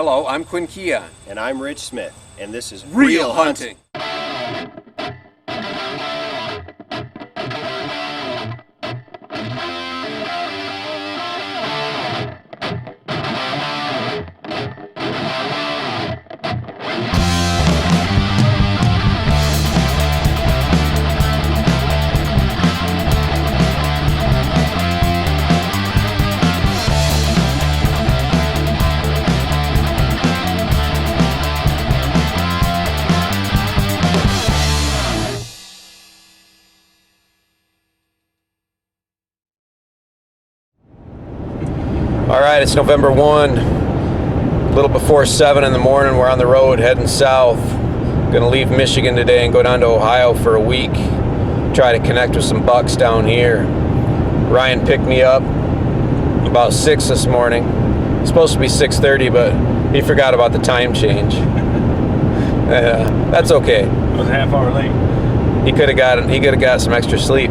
Hello, I'm Quinn. And I'm Rich Smith, and this is Real Hunting. All right, it's November 1, a little before 7 in the morning. We're on the road heading south. Gonna leave Michigan today and go down to Ohio for a week. Try to connect with some bucks down here. Ryan picked me up about 6 this morning. It's supposed to be 6:30, but he forgot about the time change. That's okay. It was a half hour late. He could have got some extra sleep.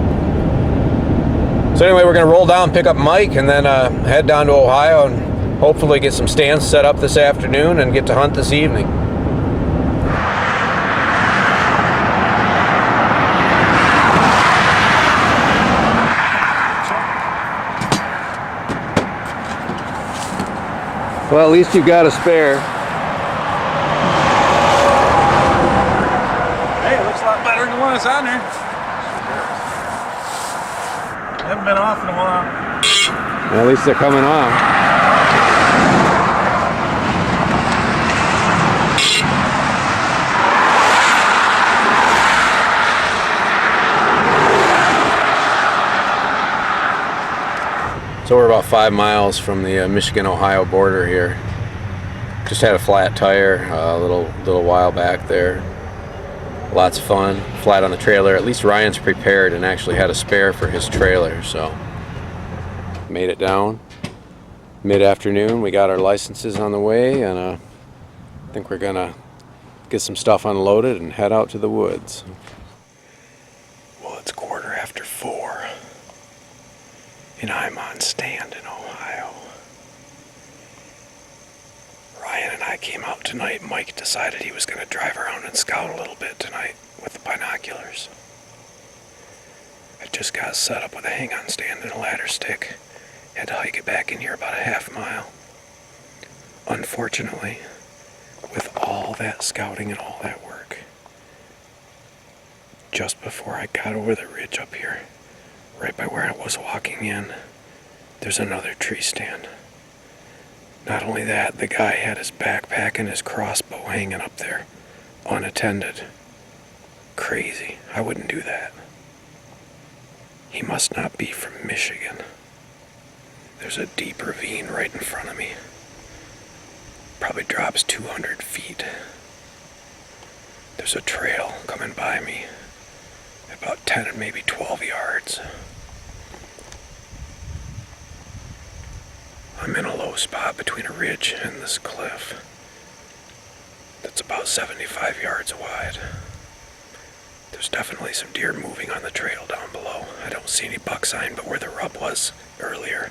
So anyway, we're going to roll down, pick up Mike, and then head down to Ohio and hopefully get some stands set up this afternoon and get to hunt this evening. Well, at least you've got a spare. Hey, it looks a lot better than the one that's on there. Haven't been off in a while. Well, at least they're coming off. So we're about 5 miles from the Michigan-Ohio border here. Just had a flat tire a little while back there. Lots of fun, flat on the trailer. At least Ryan's prepared and actually had a spare for his trailer, so made it down. Mid-afternoon, we got our licenses on the way, and I think we're gonna get some stuff unloaded and head out to the woods. Well, it's 4:15, and I'm on stand in Ohio. Ryan and I came out tonight. Mike decided he was going to drive around and scout a little bit tonight with the binoculars. I just got set up with a hang-on stand and a ladder stick. Had to hike it back in here about a half mile. Unfortunately, with all that scouting and all that work, just before I got over the ridge up here, right by where I was walking in, there's another tree stand. Not only that, the guy had his backpack and his crossbow hanging up there, unattended. Crazy. I wouldn't do that. He must not be from Michigan. There's a deep ravine right in front of me. Probably drops 200 feet. There's a trail coming by me, about 10 and maybe 12 yards. I'm in a low spot between a ridge and this cliff that's about 75 yards wide. There's definitely some deer moving on the trail down below. I don't see any buck sign, but where the rub was earlier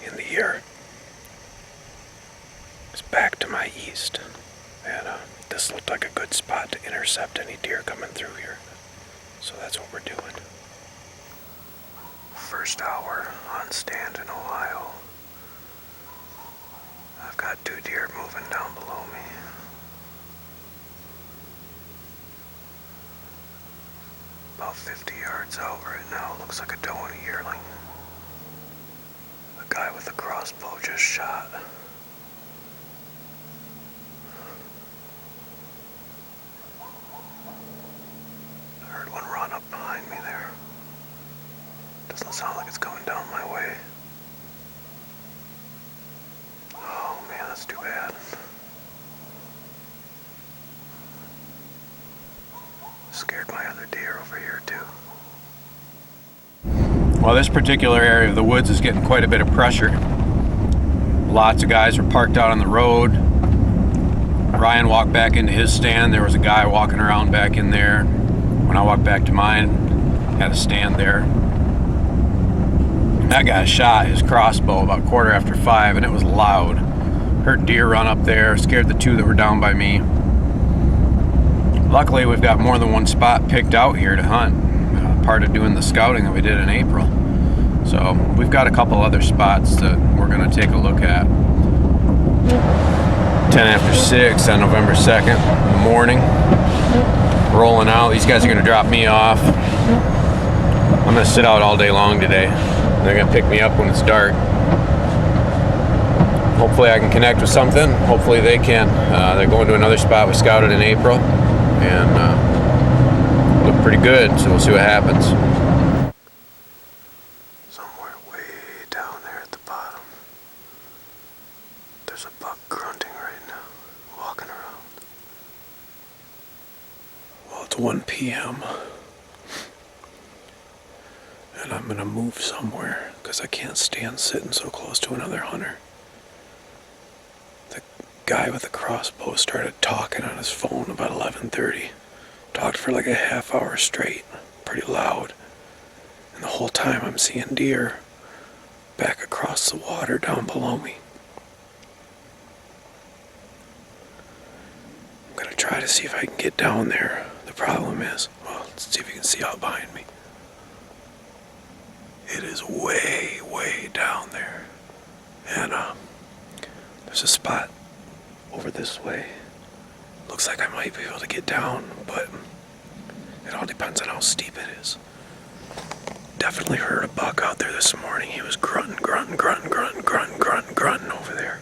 in the year is back to my east. And this looked like a good spot to intercept any deer coming through here. So that's what we're doing. First hour on stand in Ohio. I've got 2 deer moving down below me. About 50 yards out right now. Looks like a doe and a yearling. The guy with the crossbow just shot. I heard one run up behind me there. Doesn't sound like it's coming down my way. Oh man, that's too bad. Scared my other deer over here too. Well, this particular area of the woods is getting quite a bit of pressure. Lots of guys are parked out on the road. Ryan walked back into his stand. There was a guy walking around back in there. When I walked back to mine, had a stand there. That guy shot his crossbow about 5:15, and it was loud. Heard deer run up there, scared the two that were down by me. Luckily, we've got more than one spot picked out here to hunt. Part of doing the scouting that we did in April. So we've got a couple other spots that we're going to take a look at. 10 after 6 on November 2nd in the morning. Rolling out. These guys are going to drop me off. I'm going to sit out all day long today. They're going to pick me up when it's dark. Hopefully I can connect with something. Hopefully they can. They're going to another spot we scouted in April. And look pretty good, so we'll see what happens. Somewhere way down there at the bottom, there's a buck grunting right now, walking around. Well, it's 1 p.m. and I'm gonna move somewhere because I can't stand sitting so close to another hunter. The guy with the crossbow started talking on his phone about 11:30. Talked for like a half hour straight, pretty loud. And the whole time I'm seeing deer back across the water down below me. I'm gonna try to see if I can get down there. The problem is, well, let's see if you can see out behind me. It is way, way down there. And there's a spot over this way. Looks like I might be able to get down, but it all depends on how steep it is. Definitely heard a buck out there this morning. He was grunting over there.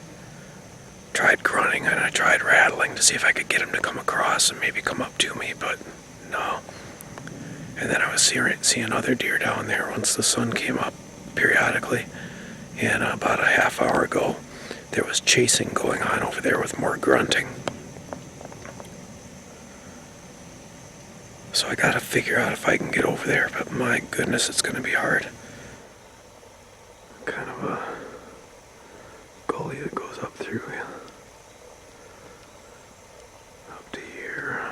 Tried grunting and I tried rattling to see if I could get him to come across and maybe come up to me, but no. And then I was seeing other deer down there once the sun came up periodically. And about a half hour ago, there was chasing going on over there with more grunting. So I gotta figure out if I can get over there, but my goodness, it's gonna be hard. Kind of a gully that goes up through up to here.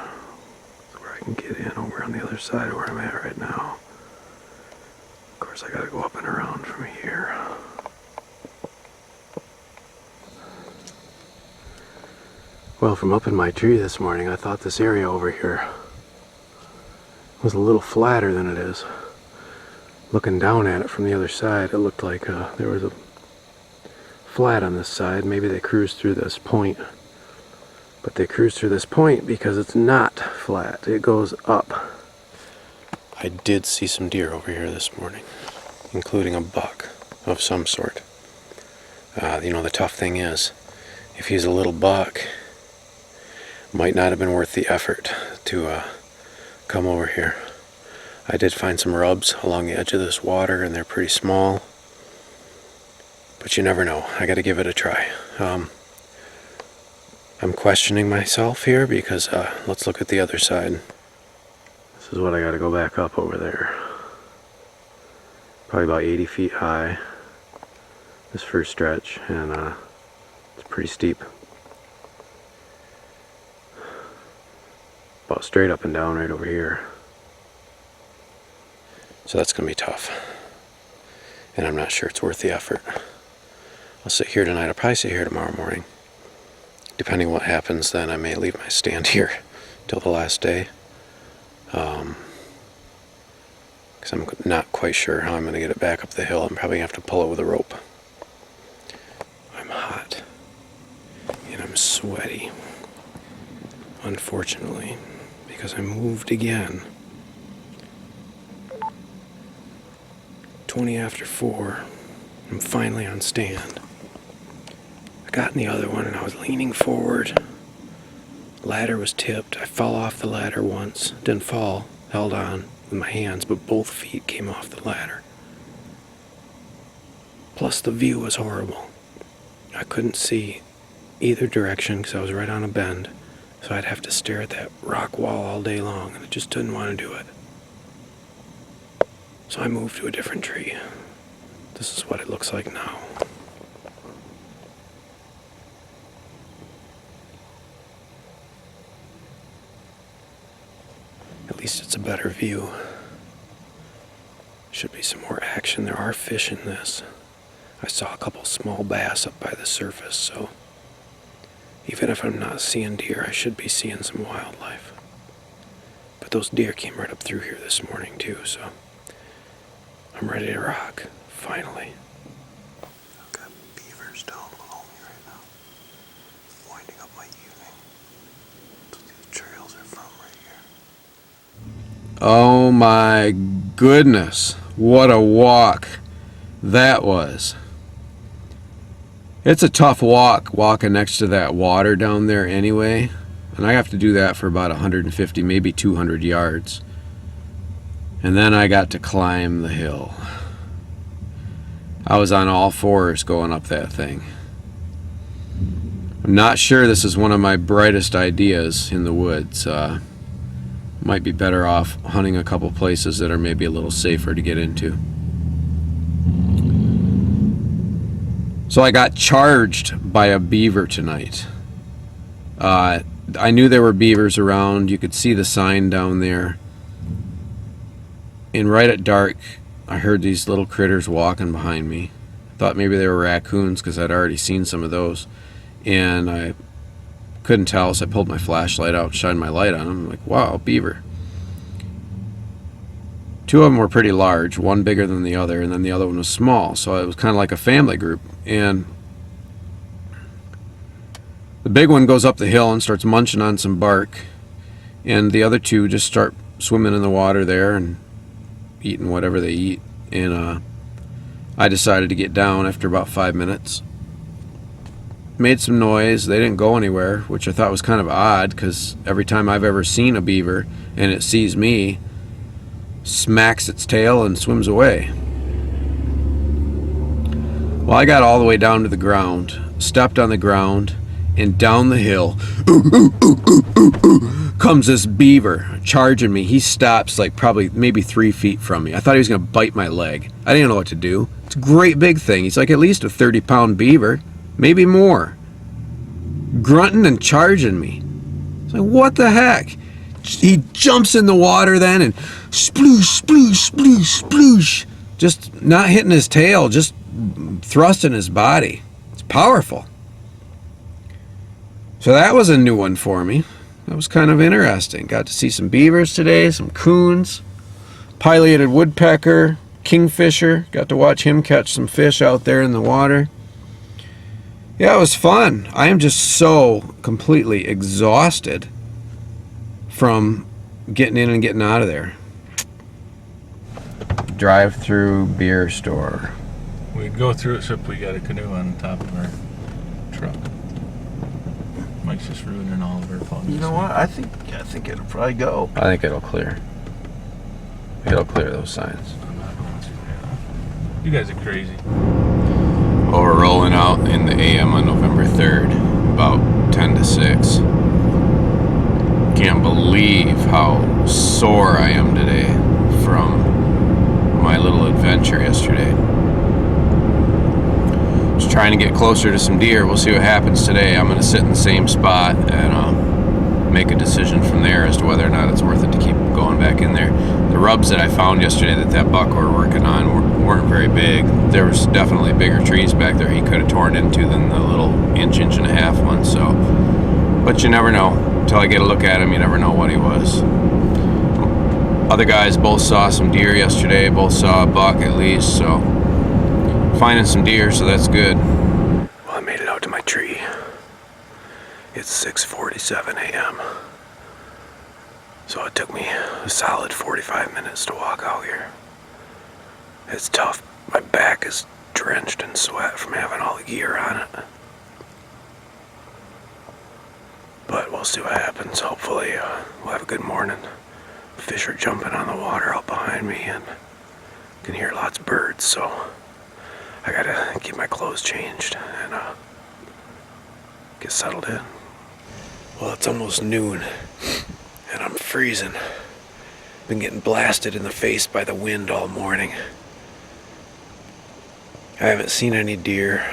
That's where I can get in over on the other side of where I'm at right now. Of course, I gotta go up and around from here. Well, from up in my tree this morning, I thought this area over here was a little flatter than it is. Looking down at it from the other side, it looked like there was a flat on this side. Maybe they cruised through this point. But they cruised through this point because it's not flat. It goes up. I did see some deer over here this morning, including a buck of some sort. The tough thing is, if he's a little buck, might not have been worth the effort to come over here. I did find some rubs along the edge of this water, and they're pretty small. But you never know. I gotta give it a try. I'm questioning myself here because let's look at the other side. This is what I gotta go back up over there. Probably about 80 feet high, this first stretch, and it's pretty steep. About straight up and down right over here. So that's gonna be tough. And I'm not sure it's worth the effort. I'll sit here tonight. I'll probably sit here tomorrow morning. Depending on what happens, then I may leave my stand here till the last day. Because I'm not quite sure how I'm gonna get it back up the hill. I'm probably gonna have to pull it with a rope. I'm hot. And I'm sweaty. Unfortunately. Because I moved again. 20 after 4. I'm finally on stand. I got in the other one and I was leaning forward. Ladder was tipped. I fell off the ladder once. Didn't fall. Held on with my hands, but both feet came off the ladder. Plus the view was horrible. I couldn't see either direction because I was right on a bend. So I'd have to stare at that rock wall all day long, and I just didn't want to do it. So I moved to a different tree. This is what it looks like now. At least it's a better view. Should be some more action. There are fish in this. I saw a couple small bass up by the surface, so Even if I'm not seeing deer, I should be seeing some wildlife. But those deer came right up through here this morning too, so I'm ready to rock, finally. I've got beavers down below me right now, winding up my evening. That's what these trails are from right here. Oh my goodness, what a walk that was. It's a tough walk, walking next to that water down there anyway. And I have to do that for about 150, maybe 200 yards. And then I got to climb the hill. I was on all fours going up that thing. I'm not sure this is one of my brightest ideas in the woods. Might be better off hunting a couple places that are maybe a little safer to get into. So I got charged by a beaver tonight. I knew there were beavers around. You could see the sign down there. And right at dark, I heard these little critters walking behind me. Thought maybe they were raccoons because I'd already seen some of those. And I couldn't tell, so I pulled my flashlight out, shined my light on them. I'm like, wow, beaver. Two of them were pretty large, one bigger than the other, and then the other one was small. So it was kind of like a family group. And the big one goes up the hill and starts munching on some bark. And the other two just start swimming in the water there and eating whatever they eat. And I decided to get down after about 5 minutes. Made some noise. They didn't go anywhere, which I thought was kind of odd because every time I've ever seen a beaver and it sees me, smacks its tail and swims away. Well, I got all the way down to the ground, stepped on the ground, and down the hill comes this beaver charging me. He stops like probably maybe 3 feet from me. I thought he was going to bite my leg. I didn't know what to do. It's a great big thing. He's like at least a 30-pound beaver, maybe more. Grunting and charging me. It's like, what the heck? He jumps in the water then and sploosh, sploosh, sploosh, sploosh. Just not hitting his tail, just thrusting his body. It's powerful. So that was a new one for me. That was kind of interesting. Got to see some beavers today, some coons, pileated woodpecker, kingfisher. Got to watch him catch some fish out there in the water. Yeah, it was fun. I am just so completely exhausted from getting in and getting out of there. Drive-through beer store. We'd go through it except we got a canoe on top of our truck. Mike's just ruining all of our fun. You know what? I think it'll probably go. I think it'll clear. It'll clear those signs. I'm not going through there. You guys are crazy. Well, we're rolling out in the AM on November 3rd, about 10 to 6. Can't believe how sore I am today from my little adventure yesterday. Just trying to get closer to some deer. We'll see what happens today. I'm going to sit in the same spot and make a decision from there as to whether or not it's worth it to keep going back in there. The rubs that I found yesterday that buck we were working on weren't very big. There was definitely bigger trees back there he could have torn into than the little inch and a half one. So, but you never know. Until I get a look at him, you never know what he was. Other guys both saw some deer yesterday, both saw a buck at least, so finding some deer, so that's good. Well, I made it out to my tree. It's 6:47 a.m. So it took me a solid 45 minutes to walk out here. It's tough. My back is drenched in sweat from having all the gear on it. But we'll see what happens. Hopefully we'll have a good morning. Fish are jumping on the water out behind me and can hear lots of birds, so I gotta get my clothes changed and get settled in. Well, it's almost noon and I'm freezing. Been getting blasted in the face by the wind all morning. I haven't seen any deer.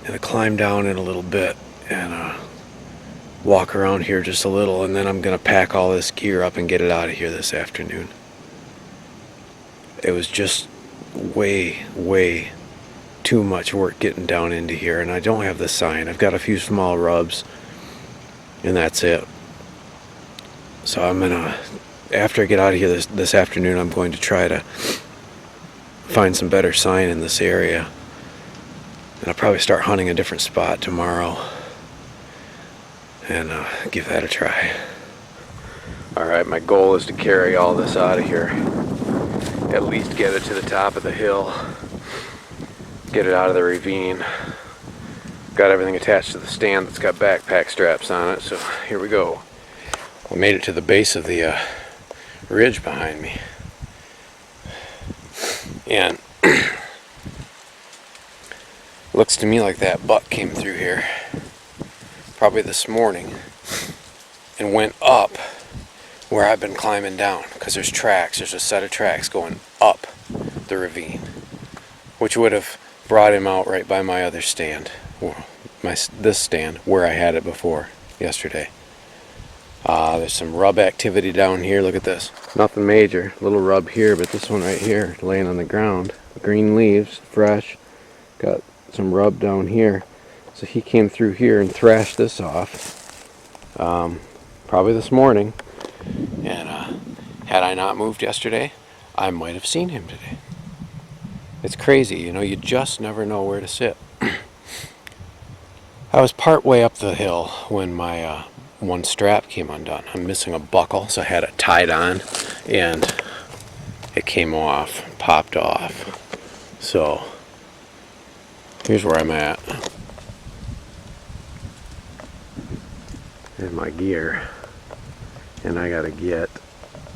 Gonna climb down in a little bit and walk around here just a little, and then I'm gonna pack all this gear up and get it out of here this afternoon. It was just way too much work getting down into here, and I don't have the sign. I've got a few small rubs, and that's it. So I'm gonna, after I get out of here this afternoon, I'm going to try to find some better sign in this area, and I'll probably start hunting a different spot tomorrow and give that a try. Alright, my goal is to carry all this out of here, at least get it to the top of the hill, get it out of the ravine. Got everything attached to the stand that's got backpack straps on it, so here we go. I made it to the base of the ridge behind me, and looks to me like that buck came through here probably this morning and went up where I've been climbing down, because there's tracks, there's a set of tracks going up the ravine, which would have brought him out right by my other stand, this stand where I had it before yesterday. There's some rub activity down here. Look at this. Nothing major. Little rub here, but this one right here, laying on the ground. Green leaves, fresh. Got some rub down here. So he came through here and thrashed this off. Probably this morning. And had I not moved yesterday, I might have seen him today. It's crazy, you know, you just never know where to sit. I was part way up the hill when my one strap came undone. I'm missing a buckle, so I had it tied on, and it came off, popped off. So here's where I'm at. And my gear. And I gotta get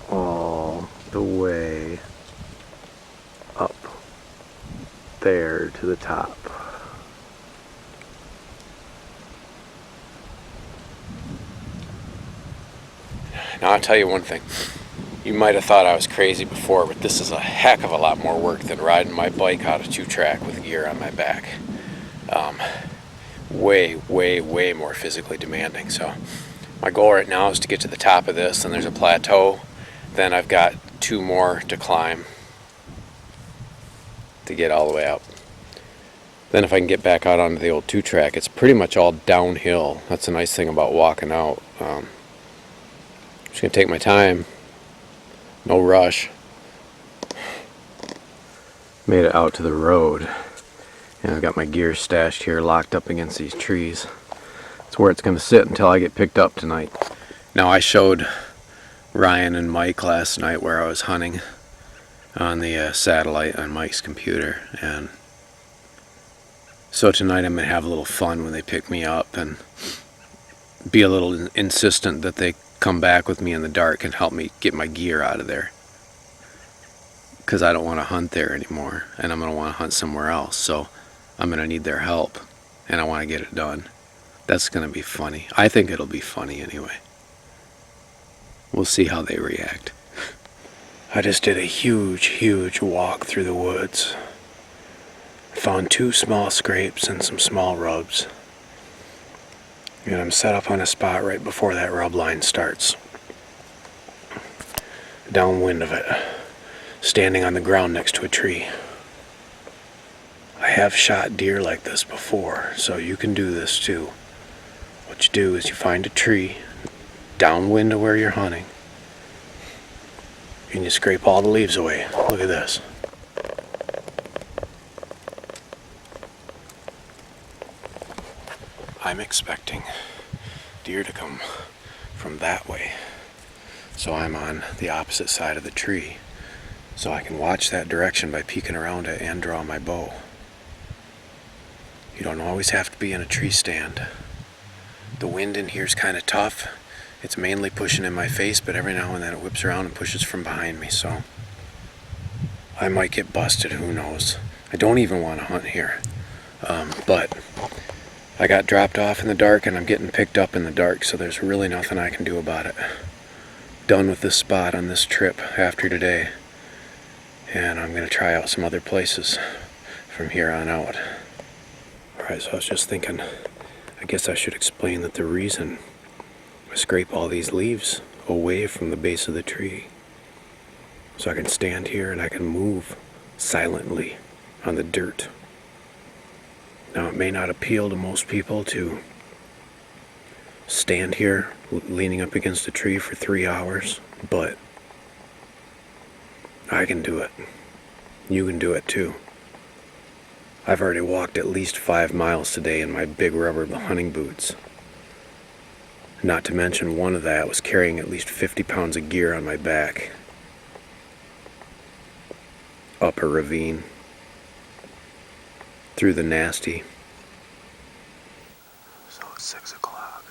all the way up there to the top. Now I'll tell you one thing. You might have thought I was crazy before, but this is a heck of a lot more work than riding my bike out of 2-track with gear on my back. Way more physically demanding. So my goal right now is to get to the top of this, and there's a plateau. Then I've got 2 more to climb to get all the way up. Then if I can get back out onto the old 2-track, it's pretty much all downhill. That's a nice thing about walking out. Just gonna take my time, no rush. Made it out to the road, and I've got my gear stashed here, locked up against these trees. It's where it's gonna sit until I get picked up tonight. Now, I showed Ryan and Mike last night where I was hunting on the satellite on Mike's computer, and so tonight I'm gonna have a little fun when they pick me up and be a little insistent that they come back with me in the dark and help me get my gear out of there, because I don't want to hunt there anymore, and I'm going to want to hunt somewhere else. So I'm going to need their help, and I want to get it done. That's going to be funny. I think it'll be funny anyway. We'll see how they react. I just did a huge walk through the woods. Found 2 small scrapes and some small rubs. And I'm set up on a spot right before that rub line starts. Downwind of it. Standing on the ground next to a tree. I have shot deer like this before, so you can do this too. What you do is you find a tree downwind of where you're hunting, and you scrape all the leaves away. Look at this. I'm expecting deer to come from that way, so I'm on the opposite side of the tree, so I can watch that direction by peeking around it and draw my bow. You don't always have to be in a tree stand. The wind in here is kind of tough. It's mainly pushing in my face, but every now and then it whips around and pushes from behind me, so I might get busted, who knows. I don't even want to hunt here, but I got dropped off in the dark, and I'm getting picked up in the dark, so there's really nothing I can do about it. Done with this spot on this trip after today, and I'm going to try out some other places from here on out. Alright, so I was just thinking, I guess I should explain that the reason I scrape all these leaves away from the base of the tree, so I can stand here and I can move silently on the dirt Now, it may not appeal to most people to stand here leaning up against a tree for 3 hours, but I can do it. You can do it too. I've already walked at least 5 miles today in my big rubber hunting boots. Not to mention one of that was carrying at least 50 pounds of gear on my back. Up a ravine. Through the nasty. So it's 6 o'clock.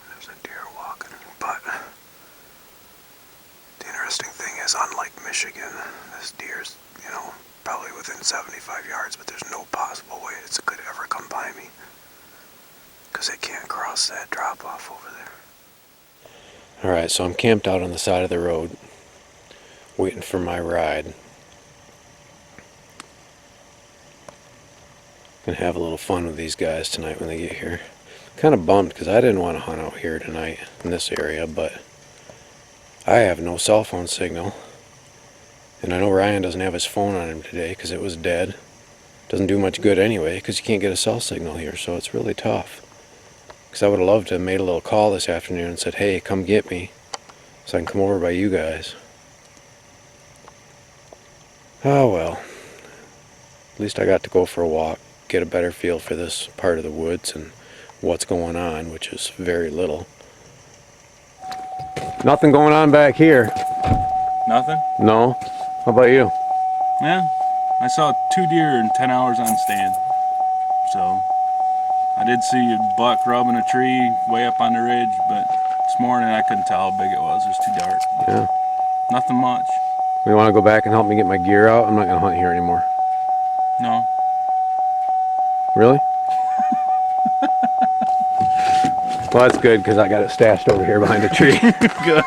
There's a deer walking, but the interesting thing is, unlike Michigan, this deer's, probably within 75 yards, but there's no possible way it could ever come by me. Because it can't cross that drop-off over there. Alright, so I'm camped out on the side of the road, waiting for my ride. Gonna have a little fun with these guys tonight when they get here. Kind of bummed because I didn't want to hunt out here tonight in this area, but I have no cell phone signal. And I know Ryan doesn't have his phone on him today because it was dead. Doesn't do much good anyway because you can't get a cell signal here, so it's really tough. Because I would have loved to have made a little call this afternoon and said, hey, come get me so I can come over by you guys. Oh well. At least I got to go for a walk, get a better feel for this part of the woods and what's going on, which is very little. Nothing going on back here. Nothing? No? How about you? Yeah, I saw 2 deer in 10 hours on stand. So, I did see a buck rubbing a tree way up on the ridge, but this morning I couldn't tell how big it was. It was too dark. Yeah. Nothing much. You want to go back and help me get my gear out? I'm not going to hunt here anymore. No. Really? Well, that's good because I got it stashed over here behind a tree. Good.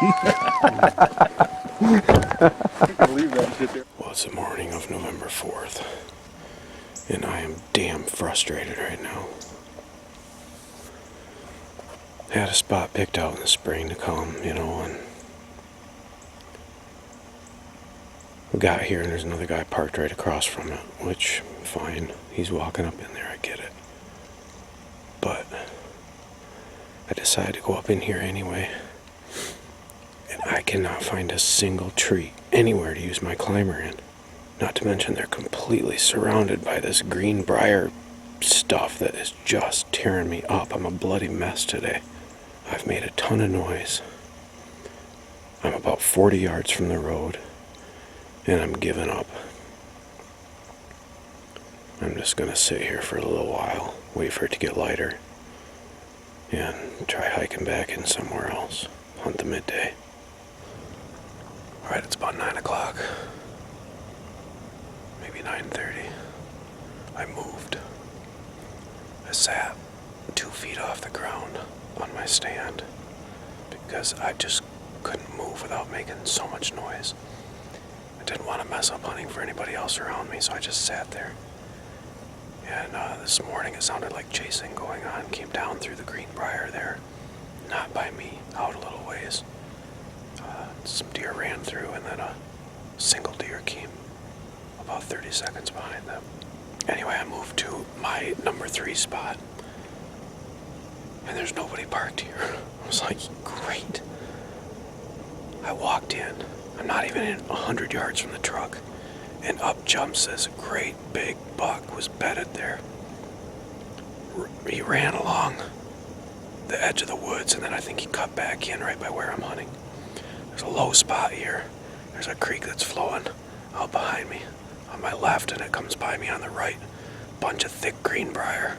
Well, it's the morning of November 4th, and I am damn frustrated right now. Had a spot picked out in the spring to come, and we got here and there's another guy parked right across from it, which, fine, he's walking up in there, I get it. But I decided to go up in here anyway, and I cannot find a single tree anywhere to use my climber in. Not to mention they're completely surrounded by this green briar stuff that is just tearing me up. I'm a bloody mess today. I've made a ton of noise. I'm about 40 yards from the road, and I'm giving up. I'm just gonna sit here for a little while, wait for it to get lighter, and try hiking back in somewhere else. Hunt the midday. Alright, it's about 9 o'clock. Maybe 9:30. I moved. I sat 2 feet off the ground on my stand because I just couldn't move without making so much noise. I didn't want to mess up hunting for anybody else around me, so I just sat there. And this morning it sounded like chasing going on. Came down through the green briar there. Not by me, out a little ways. Some deer ran through, and then a single deer came about 30 seconds behind them. Anyway, I moved to my number 3 spot, and there's nobody parked here. I was like, great. I walked in. I'm not even in 100 yards from the truck, and up jumps this great big buck was bedded there. He ran along the edge of the woods, and then I think he cut back in right by where I'm hunting. There's a low spot here. There's a creek that's flowing out behind me on my left, and it comes by me on the right. Bunch of thick green briar.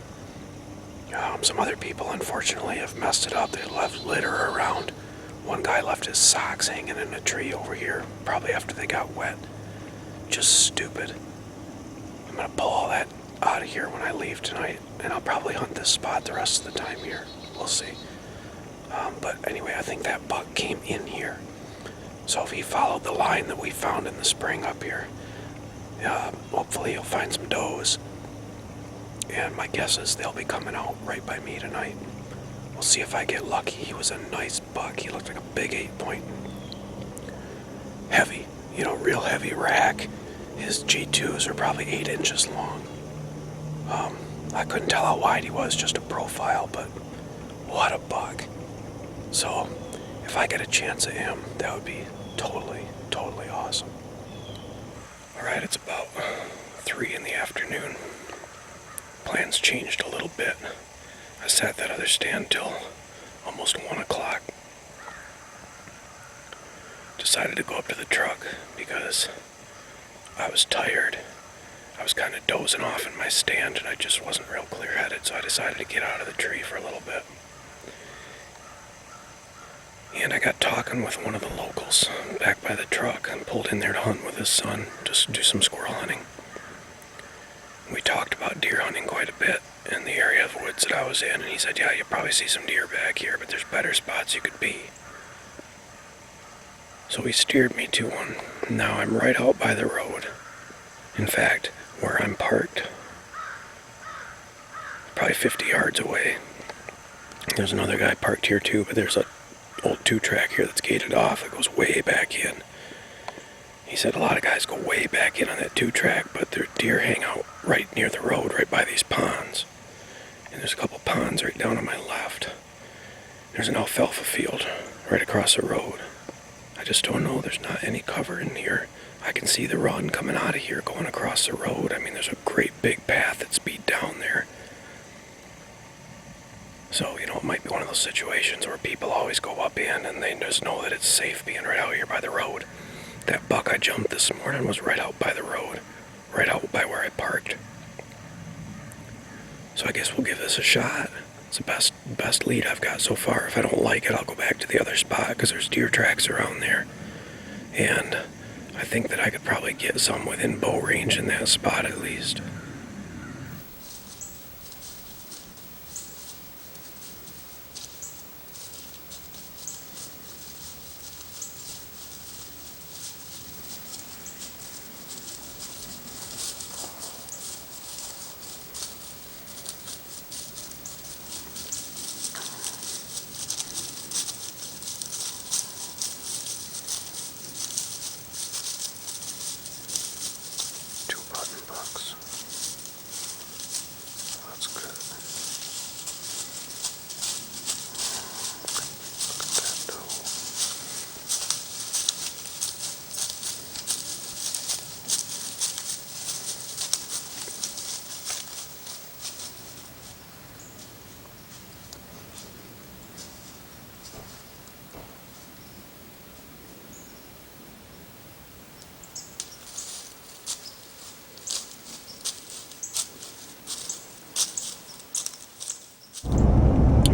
Some other people, unfortunately, have messed it up. They left litter around. One guy left his socks hanging in a tree over here, probably after they got wet. Just stupid. I'm gonna pull all that out of here when I leave tonight, and I'll probably hunt this spot the rest of the time here. We'll see. But anyway, I think that buck came in here. So if he followed the line that we found in the spring up here, hopefully he'll find some does. And my guess is they'll be coming out right by me tonight. We'll see if I get lucky. He was a nice buck. He looked like a big 8-point. Heavy, real heavy rack. His G2s are probably 8 inches long. I couldn't tell how wide he was, just a profile, but what a buck. So, if I get a chance at him, that would be totally, totally awesome. Alright, it's about 3 in the afternoon. Plans changed a little bit. I sat at that other stand till almost 1 o'clock. Decided to go up to the truck because I was tired. I was kind of dozing off in my stand and I just wasn't real clear-headed, so I decided to get out of the tree for a little bit. And I got talking with one of the locals back by the truck and pulled in there to hunt with his son, just do some squirrel hunting. We talked about deer hunting quite a bit in the area of woods that I was in, and he said, yeah, you'll probably see some deer back here, but there's better spots you could be. So he steered me to one. Now I'm right out by the road. In fact, where I'm parked, probably 50 yards away. There's another guy parked here too, but there's an old 2-track here that's gated off that goes way back in. He said a lot of guys go way back in on that 2-track, but their deer hang out right near the road, right by these ponds. And there's a couple ponds right down on my left. There's an alfalfa field right across the road. I just don't know, there's not any cover in here. I can see the run coming out of here going across the road. I mean, there's a great big path that's beat down there. So, you know, it might be one of those situations where people always go up in and they just know that it's safe being right out here by the road. That buck I jumped this morning was right out by the road, right out by where I parked. So I guess we'll give this a shot. It's the best lead I've got so far. If I don't like it, I'll go back to the other spot because there's deer tracks around there. And I think that I could probably get some within bow range in that spot at least.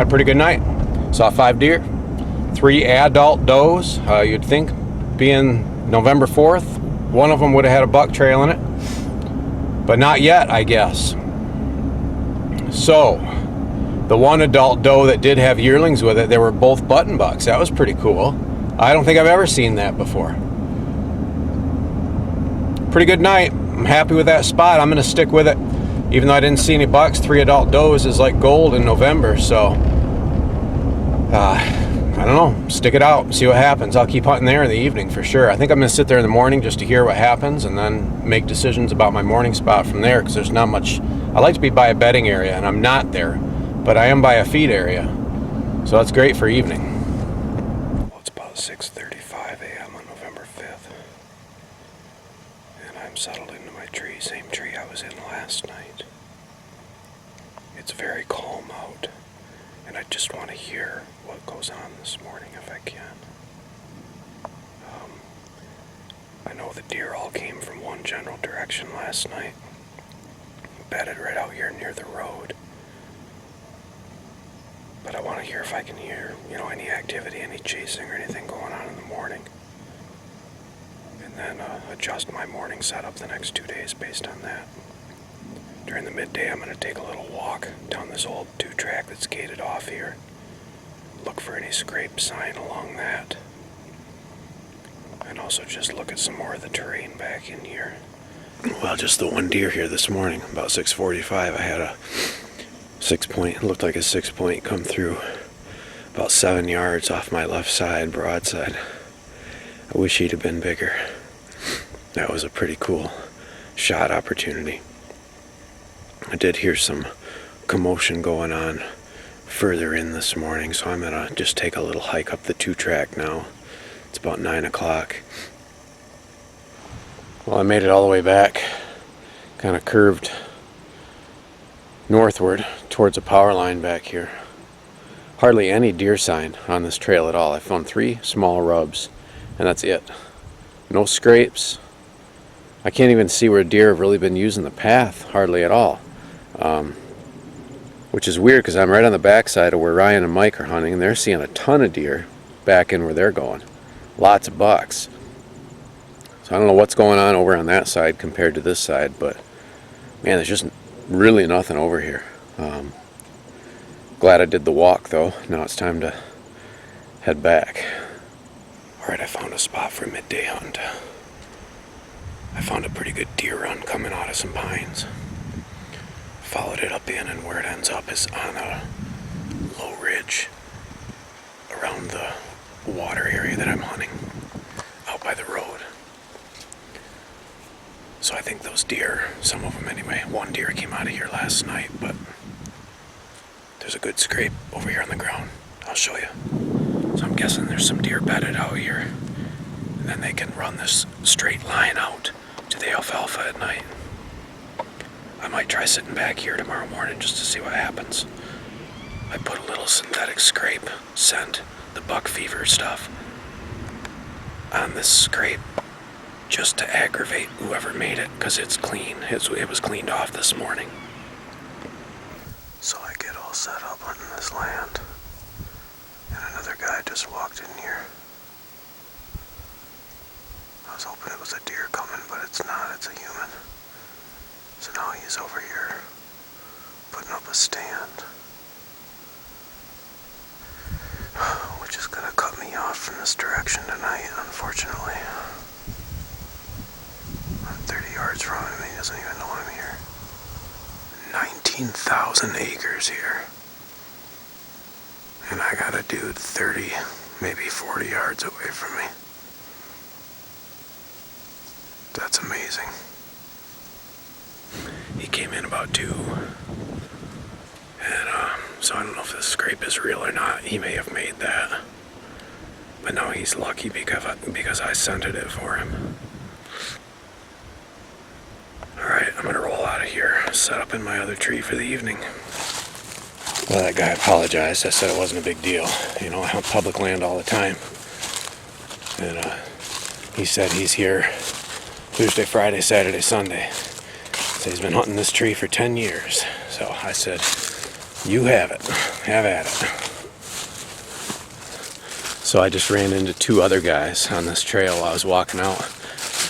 Had a pretty good night. Saw 5 deer, 3 adult does. You'd think being November 4th, one of them would have had a buck trailing it, but not yet, I guess. So the one adult doe that did have yearlings with it, they were both button bucks. That was pretty cool. I don't think I've ever seen that before. Pretty good night. I'm happy with that spot. I'm gonna stick with it. Even though I didn't see any bucks, 3 adult does is like gold in November, so I don't know, stick it out, see what happens. I'll keep hunting there in the evening for sure. I think I'm gonna sit there in the morning just to hear what happens and then make decisions about my morning spot from there, because there's not much. I like to be by a bedding area and I'm not there, but I am by a feed area, so that's great for evening. Well, it's about 6:35 a.m. on November 5th, and I'm settled into my tree, same tree I was in last night. It's very calm out, and I just want to hear what goes on this morning if I can. I know the deer all came from one general direction last night, bedded right out here near the road. But I want to hear if I can hear, any activity, any chasing or anything going on in the morning. And then adjust my morning setup the next 2 days based on that. During the midday, I'm going to take a little walk down this old 2-track that's gated off here. Look for any scrape sign along that. And also just look at some more of the terrain back in here. Well, just the one deer here this morning, about 6:45, I had a 6-point, it looked like a 6-point come through about 7 yards off my left side, broadside. I wish he'd have been bigger. That was a pretty cool shot opportunity. I did hear some commotion going on further in this morning, so I'm gonna just take a little hike up the 2-track now. It's about 9 o'clock. Well, I made it all the way back, kind of curved northward towards a power line back here. Hardly any deer sign on this trail at all. I found 3 small rubs, and that's it. No scrapes. I can't even see where deer have really been using the path, hardly at all. Which is weird because I'm right on the backside of where Ryan and Mike are hunting, and they're seeing a ton of deer back in where they're going. Lots of bucks. So I don't know what's going on over on that side compared to this side, but man, there's just really nothing over here. Glad I did the walk though. Now it's time to head back. Alright, I found a spot for a midday hunt. I found a pretty good deer run coming out of some pines. Followed it up in, and where it ends up is on a low ridge around the water area that I'm hunting, out by the road. So I think those deer, some of them anyway, one deer came out of here last night, but there's a good scrape over here on the ground. I'll show you. So I'm guessing there's some deer bedded out here, and then they can run this straight line out to the alfalfa at night. I might try sitting back here tomorrow morning just to see what happens. I put a little synthetic scrape scent, the buck fever stuff, on this scrape just to aggravate whoever made it, because it's clean. It was cleaned off this morning. So I get all set up hunting this land, and another guy just walked in here. I was hoping it was a deer coming, but it's not. It's a human. So now he's over here putting up a stand, which is going to cut me off from this direction tonight, unfortunately. I'm 30 yards from him, he doesn't even know I'm here. 19,000 acres here. And I got a dude 30, maybe 40 yards away from me. That's amazing. He came in about 2, and so I don't know if this scrape is real or not. He may have made that, but now he's lucky because I scented it for him. Alright, I'm gonna roll out of here, set up in my other tree for the evening. Well, that guy apologized. I said it wasn't a big deal. You know, I hunt public land all the time. And he said he's here Thursday, Friday, Saturday, Sunday. So he's been hunting this tree for 10 years. So I said, you have it. Have at it. So I just ran into 2 other guys on this trail while I was walking out.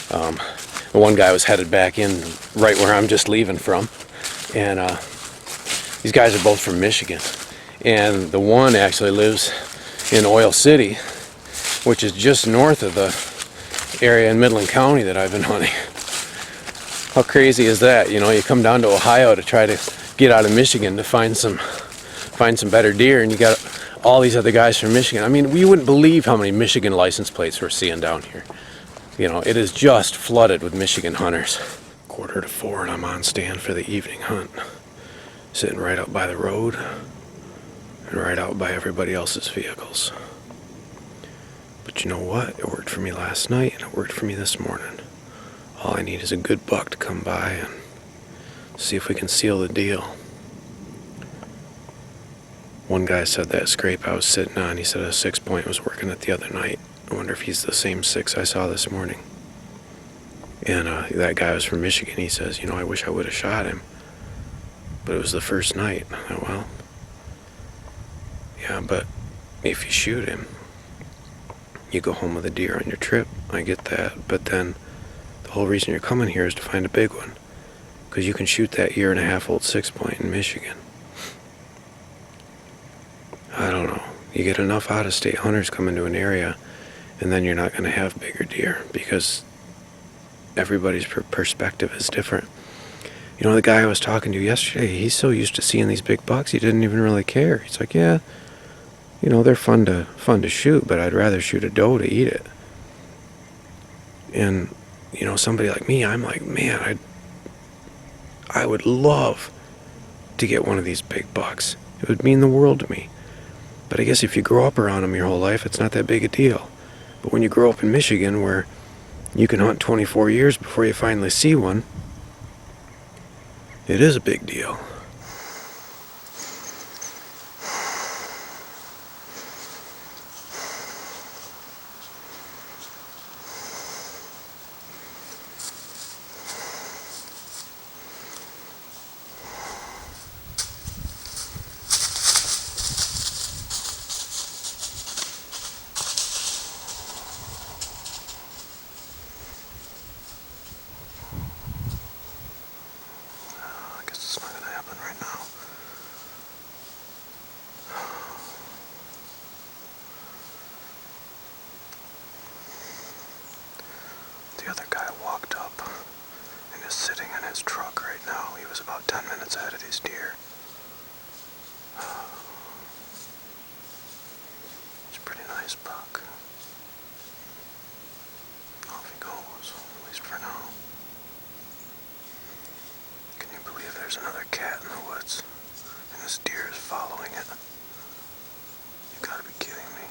The one guy was headed back in right where I'm just leaving from. And these guys are both from Michigan. And the one actually lives in Oil City, which is just north of the area in Midland County that I've been hunting. How crazy is that? You know, you come down to Ohio to try to get out of Michigan to find some better deer, and you got all these other guys from Michigan. I mean, we wouldn't believe how many Michigan license plates we're seeing down here. You know, it is just flooded with Michigan hunters. 3:45, and I'm on stand for the evening hunt. Sitting right out by the road and right out by everybody else's vehicles. But you know what? It worked for me last night, and it worked for me this morning. All I need is a good buck to come by and see if we can seal the deal. One guy said that scrape I was sitting on, he said a 6-point was working it the other night. I wonder if he's the same 6 I saw this morning. And that guy was from Michigan. He says, you know, I wish I would have shot him, but it was the first night. I thought, well, yeah, but if you shoot him, you go home with a deer on your trip. I get that, but then the whole reason you're coming here is to find a big one, because you can shoot that 1.5-year-old 6-point in Michigan. I don't know. You get enough out-of-state hunters coming to an area, and then you're not going to have bigger deer, because everybody's perspective is different. You know, the guy I was talking to yesterday, he's so used to seeing these big bucks, he didn't even really care. He's like, yeah, you know, they're fun to shoot, but I'd rather shoot a doe to eat it. And you know, somebody like me, I'm like, man, I would love to get one of these big bucks. It would mean the world to me. But I guess if you grow up around them your whole life, it's not that big a deal. But when you grow up in Michigan, where you can hunt 24 years before you finally see one, it is a big deal. The other guy walked up and is sitting in his truck right now. He was about 10 minutes ahead of these deer. It's a pretty nice buck. Off he goes, at least for now. Can you believe there's another cat in the woods and this deer is following it? You gotta be kidding me.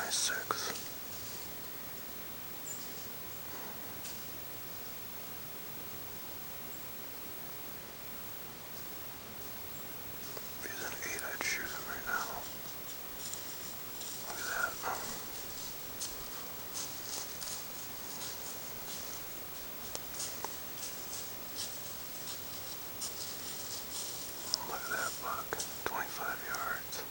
Six. If he's an 8, I'd shoot him right now. Look at that. Look at that buck. 25 yards.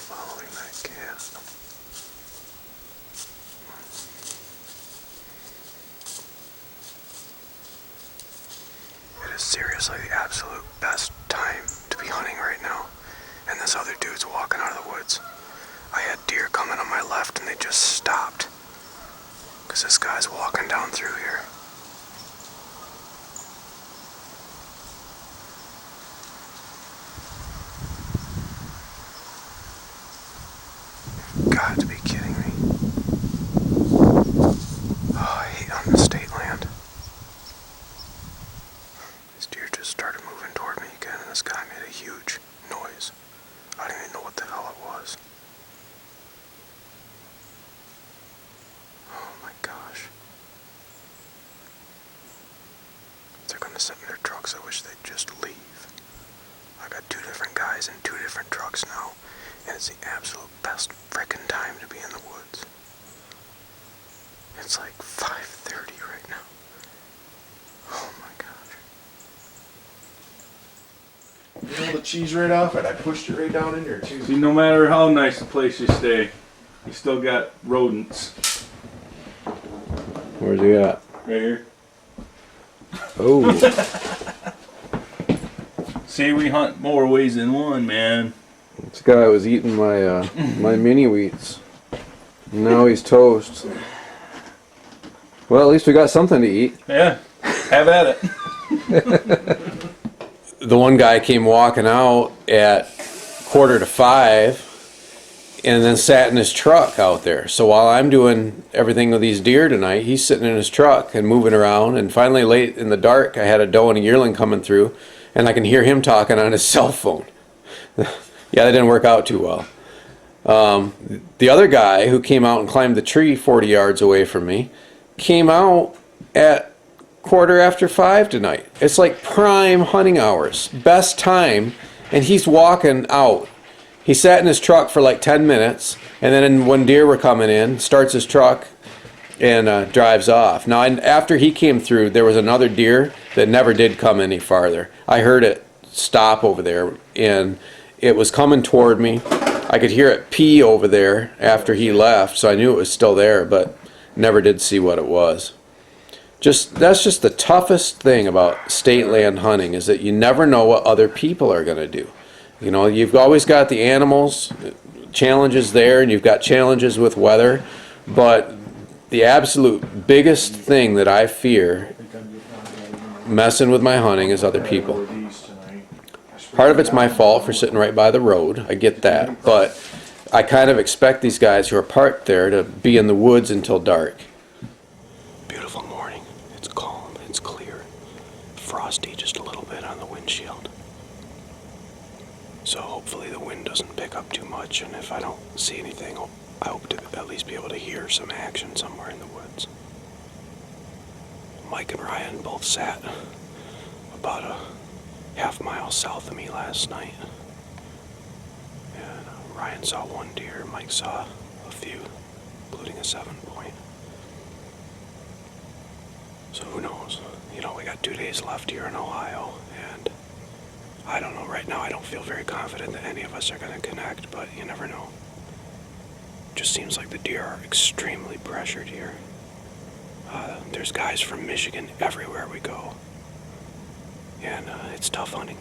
Following that cat. It is seriously the absolute best time to be hunting right now. And this other dude's walking out of the woods. I had deer coming on my left and they just stopped. Because this guy's walking down through here. Got to be kidding me. Oh, I hate hunting the state land. This deer just started moving toward me again, and this guy made a huge noise. I didn't even know what the hell it was. Oh my gosh. If they're gonna sit in their trucks, I wish they'd just leave. I got 2 different guys in 2 different trucks now. And it's the absolute best frickin' time to be in the woods. It's like 5:30 right now. Oh my gosh. You know the cheese right off it? I pushed it right down in there too. See, no matter how nice a place you stay, you still got rodents. Where's he at? Right here. Oh. See, we hunt more ways than one, man. This guy was eating my my mini wheats. Now he's toast. Well, at least we got something to eat. Yeah, have at it. The one guy came walking out at 4:45 and then sat in his truck out there. So while I'm doing everything with these deer tonight, he's sitting in his truck and moving around. And finally, late in the dark, I had a doe and a yearling coming through, and I can hear him talking on his cell phone. Yeah, that didn't work out too well. The other guy who came out and climbed the tree 40 yards away from me came out at 5:15 tonight. It's like prime hunting hours, best time, and he's walking out. He sat in his truck for like 10 minutes, and then when deer were coming in, starts his truck, and drives off. Now, after he came through, there was another deer that never did come any farther. I heard it stop over there, and it was coming toward me. I could hear it pee over there after he left, so I knew it was still there, but never did see what it was. That's just the toughest thing about state land hunting, is that you never know what other people are going to do. You know, you've always got the animals, challenges there, and you've got challenges with weather, but the absolute biggest thing that I fear messing with my hunting is other people. Part of it's my fault for sitting right by the road, I get that, but I kind of expect these guys who are parked there to be in the woods until dark. Beautiful morning. It's calm, it's clear. Frosty just a little bit on the windshield. So hopefully the wind doesn't pick up too much, and if I don't see anything, I hope to at least be able to hear some action somewhere in the woods. Mike and Ryan both sat about a half-mile south of me last night. And Ryan saw one deer, Mike saw a few, including a 7-point. So who knows? You know, we got 2 days left here in Ohio, and I don't know, right now I don't feel very confident that any of us are going to connect, but you never know. Just seems like the deer are extremely pressured here. There's guys from Michigan everywhere we go. And it's tough hunting.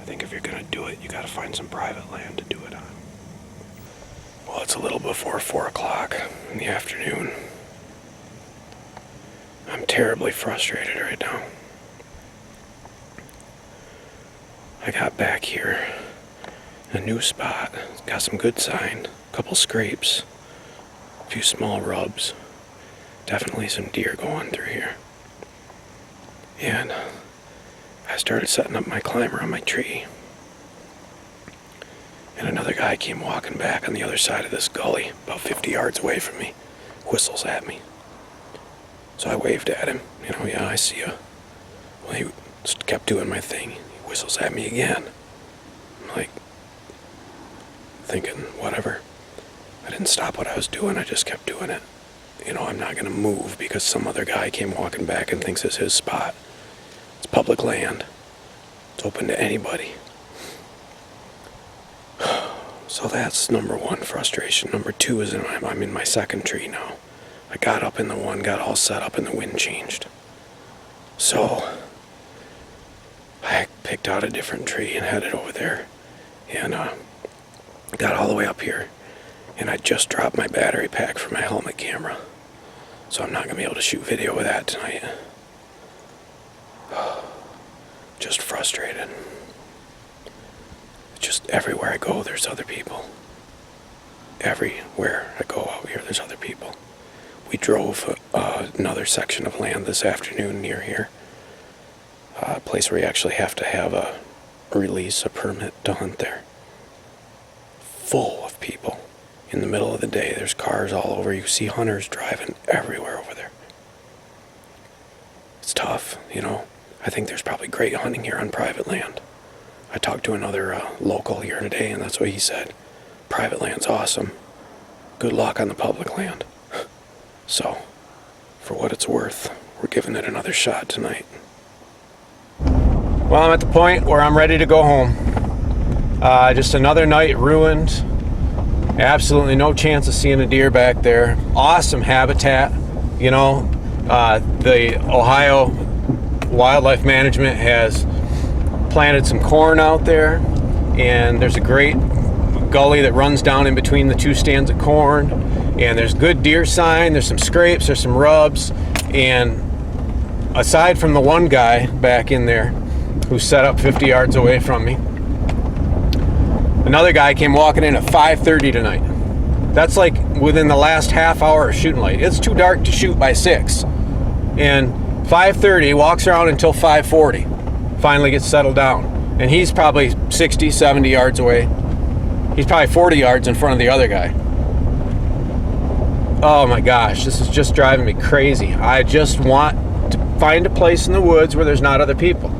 I think if you're going to do it, you got to find some private land to do it on. Well, it's a little before 4 o'clock in the afternoon. I'm terribly frustrated right now. I got back here in a new spot. Got some good sign, a couple scrapes, a few small rubs. Definitely some deer going through here. And I started setting up my climber on my tree. And another guy came walking back on the other side of this gully, about 50 yards away from me, whistles at me. So I waved at him, you know, yeah, I see you. Well, he just kept doing my thing. He whistles at me again. I'm like, thinking, whatever. I didn't stop what I was doing, I just kept doing it. You know, I'm not going to move because some other guy came walking back and thinks it's his spot. It's public land. It's open to anybody. So that's number one frustration. Number two is I'm in my second tree now. I got up in the one, got all set up, and the wind changed. So I picked out a different tree and headed over there. And got all the way up here. And I just dropped my battery pack for my helmet camera. So I'm not going to be able to shoot video with that tonight. Just frustrated. Just everywhere I go, there's other people. Everywhere I go out here, there's other people. We drove another section of land this afternoon near here. A place where you actually have to have a permit to hunt there. Full of people. In the middle of the day, there's cars all over. You see hunters driving everywhere over there. It's tough, you know. I think there's probably great hunting here on private land. I talked to another local here today, and that's what he said. Private land's awesome. Good luck on the public land. So, for what it's worth, we're giving it another shot tonight. Well, I'm at the point where I'm ready to go home. Just another night ruined. Absolutely no chance of seeing a deer back there. Awesome habitat. You know, the Ohio Wildlife Management has planted some corn out there, and there's a great gully that runs down in between the two stands of corn, and there's good deer sign, there's some scrapes, there's some rubs, and aside from the one guy back in there who set up 50 yards away from me, another guy came walking in at 5:30 tonight. That's like within the last half hour of shooting light. It's too dark to shoot by 6. And 5:30, walks around until 5:40. Finally gets settled down. And he's probably 60, 70 yards away. He's probably 40 yards in front of the other guy. Oh my gosh, this is just driving me crazy. I just want to find a place in the woods where there's not other people.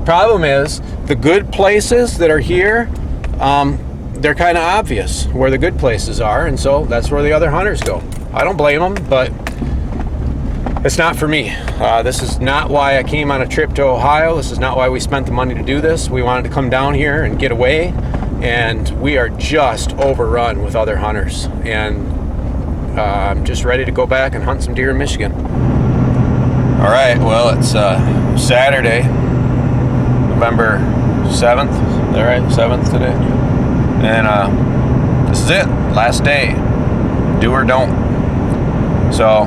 Problem is, the good places that are here, they're kind of obvious where the good places are, and so that's where the other hunters go. I don't blame them, but It's not for me. This is not why I came on a trip to Ohio. This is not why we spent the money to do this. We wanted to come down here and get away, and we are just overrun with other hunters. And I'm just ready to go back and hunt some deer in Michigan. All right, well, it's Saturday, November 7th. Is that right? 7th today? And this is it. Last day. Do or don't. So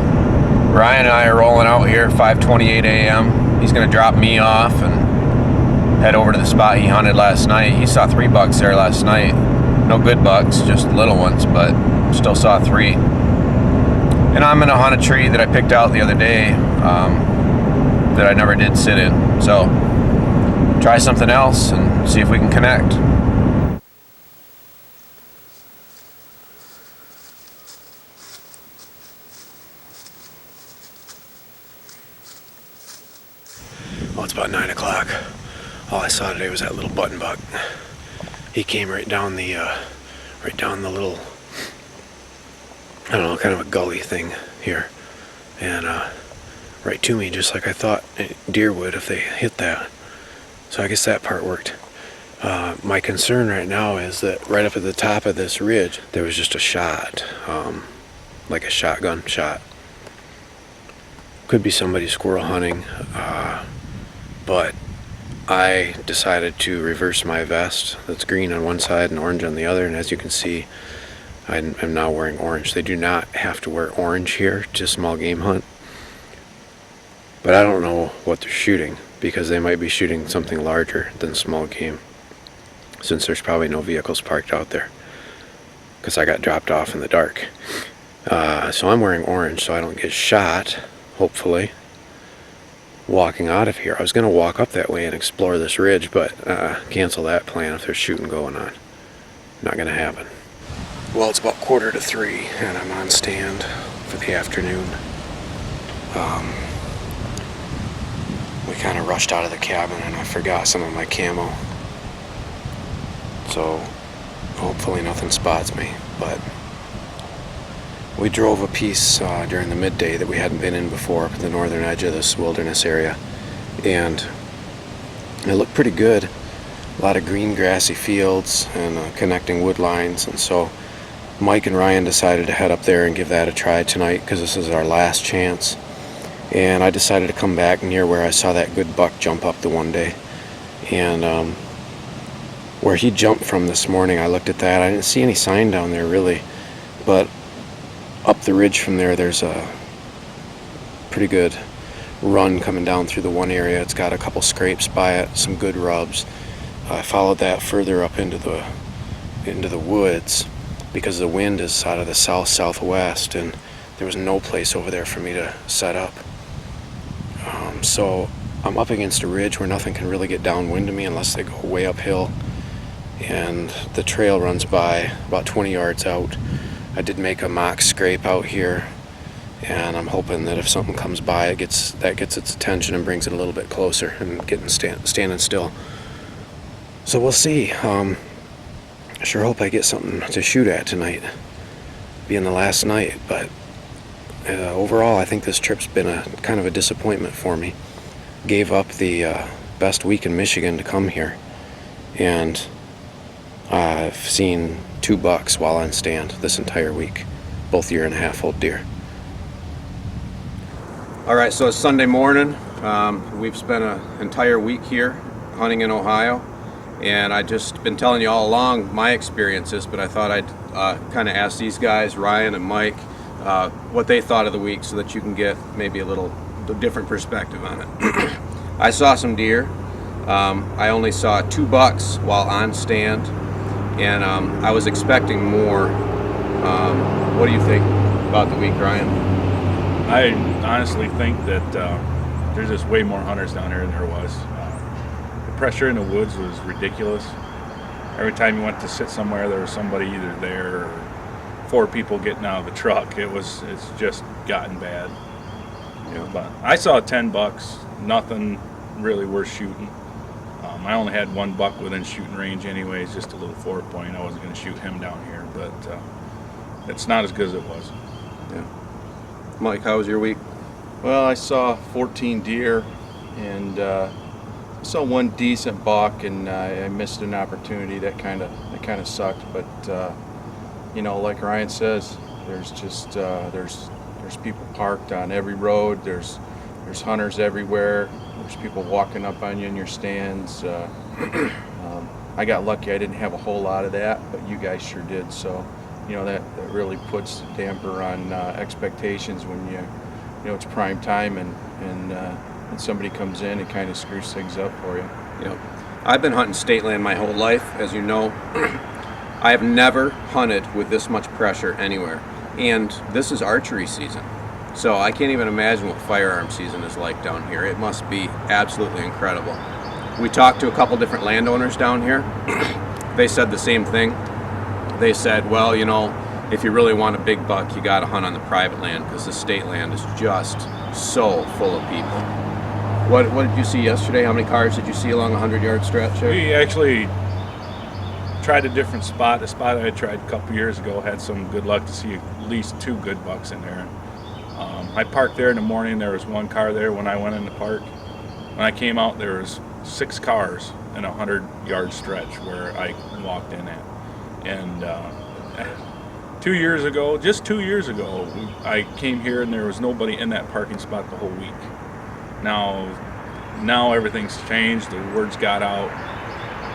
Ryan and I are rolling out here at 5:28 a.m. He's going to drop me off and head over to the spot he hunted last night. He saw 3 bucks there last night. No good bucks, just little ones, but still saw 3. And I'm going to hunt a tree that I picked out the other day that I never did sit in. So try something else and see if we can connect. Well, it's about 9 o'clock. All I saw today was that little button buck. He came right down the little, I don't know, kind of a gully thing here, and right to me, just like I thought deer would if they hit that. So I guess that part worked. My concern right now is that right up at the top of this ridge, there was just a shot, like a shotgun shot. Could be somebody squirrel hunting, but I decided to reverse my vest that's green on one side and orange on the other, and as you can see, I'm now wearing orange. They do not have to wear orange here to small game hunt, but I don't know what they're shooting, because they might be shooting something larger than small game, since there's probably no vehicles parked out there, because I got dropped off in the dark. So I'm wearing orange so I don't get shot, hopefully, walking out of here. I was going to walk up that way and explore this ridge, but cancel that plan if there's shooting going on. Not going to happen. Well, it's about 2:45 and I'm on stand for the afternoon. We kind of rushed out of the cabin and I forgot some of my camo. So hopefully nothing spots me, but we drove a piece during the midday that we hadn't been in before up at the northern edge of this wilderness area, and it looked pretty good. A lot of green grassy fields and connecting wood lines, and so Mike and Ryan decided to head up there and give that a try tonight because this is our last chance. And I decided to come back near where I saw that good buck jump up the one day, and where he jumped from this morning, I looked at that. I didn't see any sign down there really, but up the ridge from there, there's a pretty good run coming down through the one area. It's got a couple scrapes by it, some good rubs. I followed that further up into the woods because the wind is out of the south-southwest, and there was no place over there for me to set up. So I'm up against a ridge where nothing can really get downwind of me unless they go way uphill, and the trail runs by about 20 yards out. I did make a mock scrape out here, and I'm hoping that if something comes by, that gets its attention and brings it a little bit closer and standing still. So we'll see. I sure hope I get something to shoot at tonight, being the last night. But overall, I think this trip's been a kind of a disappointment for me. Gave up the best week in Michigan to come here, and I've seen 2 bucks while on stand this entire week, both 1.5-year-old deer. All right, so it's Sunday morning. We've spent an entire week here hunting in Ohio, and I've just been telling you all along my experiences, but I thought I'd kind of ask these guys, Ryan and Mike, what they thought of the week so that you can get maybe a little different perspective on it. I saw some deer. I only saw 2 bucks while on stand, and I was expecting more. What do you think about the week, Ryan? I honestly think that there's just way more hunters down here than there was. The pressure in the woods was ridiculous. Every time you went to sit somewhere, there was somebody either there or 4 people getting out of a truck. It's just gotten bad. Yeah. But I saw 10 bucks, nothing really worth shooting. I only had 1 buck within shooting range anyways, just a little 4-point. I wasn't going to shoot him down here, but it's not as good as it was. Yeah. Mike, how was your week? Well, I saw 14 deer, and saw one decent buck, and I missed an opportunity. That kind of sucked. But you know, like Ryan says, there's just there's people parked on every road. There's hunters everywhere. There's people walking up on you in your stands. I got lucky. I didn't have a whole lot of that, but you guys sure did. So, you know, that really puts a damper on expectations when you know it's prime time and somebody comes in and kind of screws things up for you. Yep. I've been hunting state land my whole life, as you know. I have never hunted with this much pressure anywhere, and this is archery season. So I can't even imagine what firearm season is like down here. It must be absolutely incredible. We talked to a couple different landowners down here. They said the same thing. They said, well, you know, if you really want a big buck, you got to hunt on the private land because the state land is just so full of people. What did you see yesterday? How many cars did you see along a 100-yard stretch there? We actually tried a different spot. The spot I tried a couple years ago had some good luck to see at least 2 good bucks in there. I parked there in the morning. There was 1 car there when I went in the park. When I came out, there was 6 cars in a 100-yard stretch where I walked in at. And 2 years ago, just 2 years ago, I came here and there was nobody in that parking spot the whole week. Now everything's changed. The word's got out.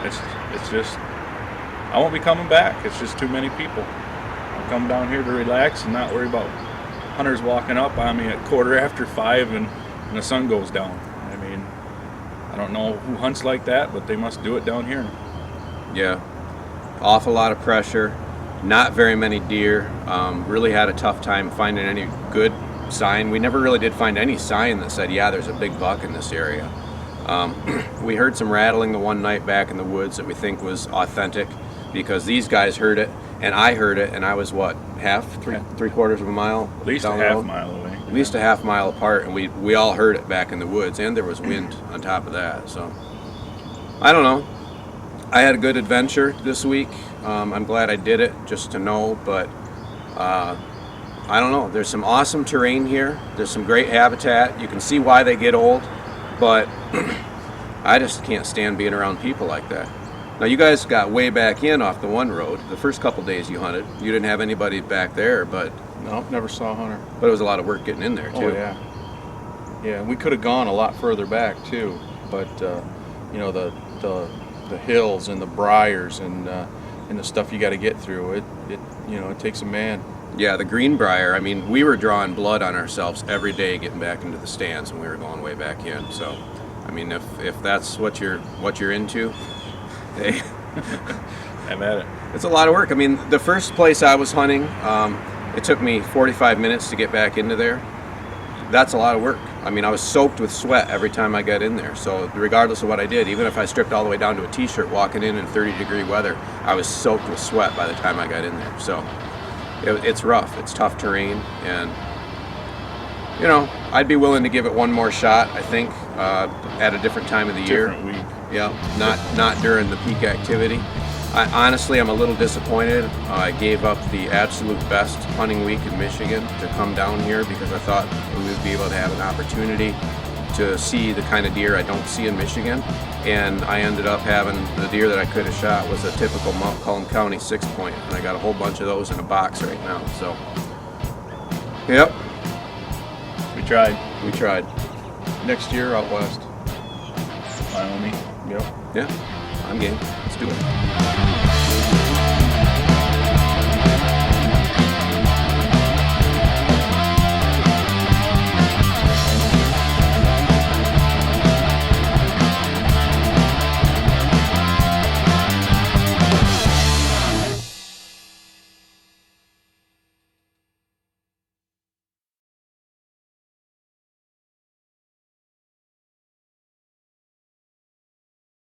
It's just, I won't be coming back. It's just too many people. I'll come down here to relax and not worry about hunters walking up on me at 5:15 and the sun goes down. I mean, I don't know who hunts like that, but they must do it down here. Yeah, awful lot of pressure, not very many deer. Really had a tough time finding any good sign. We never really did find any sign that said, yeah, there's a big buck in this area. We heard some rattling the one night back in the woods that we think was authentic because these guys heard it and I heard it, and I was what, three quarters of a mile? At least a half mile away. At least a half mile apart, and we all heard it back in the woods, and there was wind on top of that. So I don't know. I had a good adventure this week. I'm glad I did it just to know, but I don't know. There's some awesome terrain here. There's some great habitat. You can see why they get old, but I just can't stand being around people like that. Now, you guys got way back in off the one road. The first couple days you hunted, you didn't have anybody back there, but Nope, never saw a hunter. it was a lot of work getting in there, too. Oh, yeah. Yeah, we could have gone a lot further back, too, but, you know, the hills and the briars and the stuff you got to get through, it takes a man. Yeah, the Greenbrier, I mean, we were drawing blood on ourselves every day getting back into the stands when we were going way back in. So, I mean, if that's what you're into, hey, I'm at it. it's a lot of work. I mean, the first place I was hunting, it took me 45 minutes to get back into there. That's a lot of work. I mean, I was soaked with sweat every time I got in there. So regardless of what I did, even if I stripped all the way down to a t-shirt walking in 30-degree weather, I was soaked with sweat by the time I got in there. So it's rough. It's tough terrain, and you know, I'd be willing to give it one more shot. I think at a different time of the year. Different week. Yeah, not during the peak activity. Honestly, I'm a little disappointed. I gave up the absolute best hunting week in Michigan to come down here because I thought we would be able to have an opportunity to see the kind of deer I don't see in Michigan. And I ended up having the deer that I could have shot was a typical Mount Cullen County 6-point, and I got a whole bunch of those in a box right now. So, yep, We tried. we tried. Next year out west. Wyoming. Yep. Yeah, I'm game. Let's do it.